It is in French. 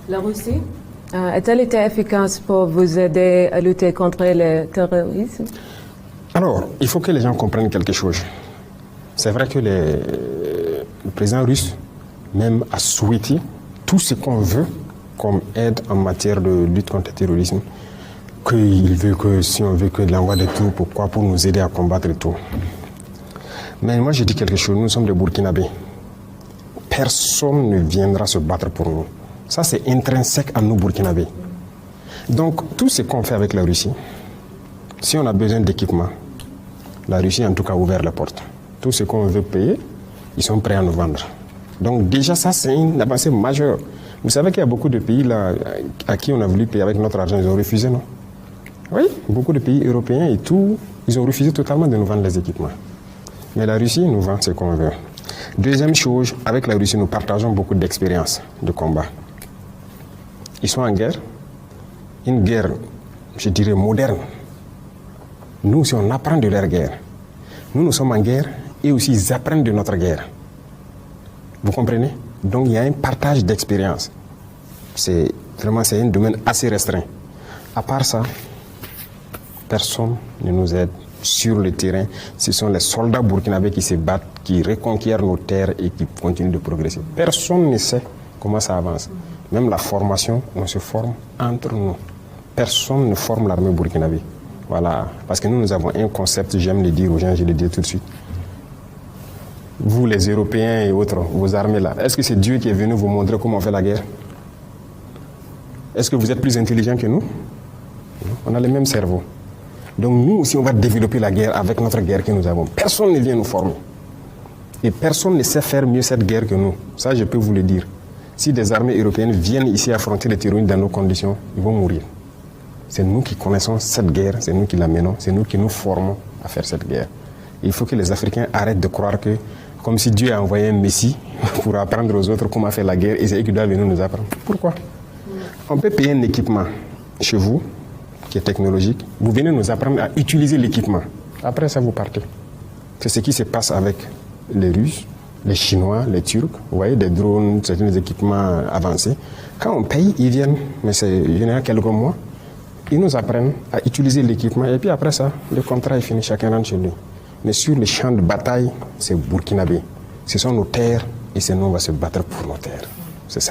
La Russie a-t-elle été efficace pour vous aider à lutter contre le terrorisme? Alors, il faut que les gens comprennent quelque chose. C'est vrai que le président russe même a souhaité tout ce qu'on veut comme aide en matière de lutte contre le terrorisme. Qu'il veut que, si on veut que l'envoi des troupes, pourquoi? Pour nous aider à combattre et tout. Mais moi, je dis quelque chose, nous sommes des Burkinabés. Personne ne viendra se battre pour nous. Ça, c'est intrinsèque à nous, Burkinabés. Donc, tout ce qu'on fait avec la Russie, si on a besoin d'équipement, la Russie, en tout cas, a ouvert la porte. Tout ce qu'on veut payer, ils sont prêts à nous vendre. Donc, déjà, ça, c'est une avancée majeure. Vous savez qu'il y a beaucoup de pays là, à qui on a voulu payer avec notre argent, ils ont refusé, non? Oui, beaucoup de pays européens et tout, ils ont refusé totalement de nous vendre les équipements. Mais la Russie nous vend ce qu'on veut. Deuxième chose, avec la Russie, nous partageons beaucoup d'expériences de combat. Ils sont en guerre, une guerre, je dirais, moderne. Nous aussi, on apprend de leur guerre. Nous sommes en guerre et aussi ils apprennent de notre guerre. Vous comprenez? Donc il y a un partage d'expérience. C'est un domaine assez restreint. À part ça, personne ne nous aide sur le terrain. Ce sont les soldats burkinabés qui se battent, qui reconquièrent nos terres et qui continuent de progresser. Personne ne sait comment ça avance. Même la formation, on se forme entre nous. Personne ne forme l'armée burkinabé. Voilà, parce que nous avons un concept, j'aime le dire aux gens, je le dis tout de suite. Vous, les Européens et autres, vos armées là, est-ce que c'est Dieu qui est venu vous montrer comment on fait la guerre? Est-ce que vous êtes plus intelligents que nous? On a le même cerveau. Donc nous aussi, on va développer la guerre avec notre guerre que nous avons. Personne ne vient nous former. Et personne ne sait faire mieux cette guerre que nous. Ça, je peux vous le dire. Si des armées européennes viennent ici affronter les terroristes dans nos conditions, ils vont mourir. C'est nous qui connaissons cette guerre, c'est nous qui la menons, c'est nous qui nous formons à faire cette guerre. Et il faut que les Africains arrêtent de croire que, comme si Dieu a envoyé un Messie pour apprendre aux autres comment faire la guerre, et c'est eux qui doivent venir nous apprendre. Pourquoi? On peut payer un équipement chez vous, qui est technologique, vous venez nous apprendre à utiliser l'équipement. Après ça, vous partez. C'est ce qui se passe avec les Russes, les Chinois, les Turcs, vous voyez, des drones, certains équipements avancés. Quand on paye, ils viennent, mais il y en a quelques mois, ils nous apprennent à utiliser l'équipement, et puis après ça, le contrat est fini, chacun rentre chez lui. Mais sur le champ de bataille, c'est burkinabé. Ce sont nos terres, et c'est nous, on va se battre pour nos terres. C'est ça.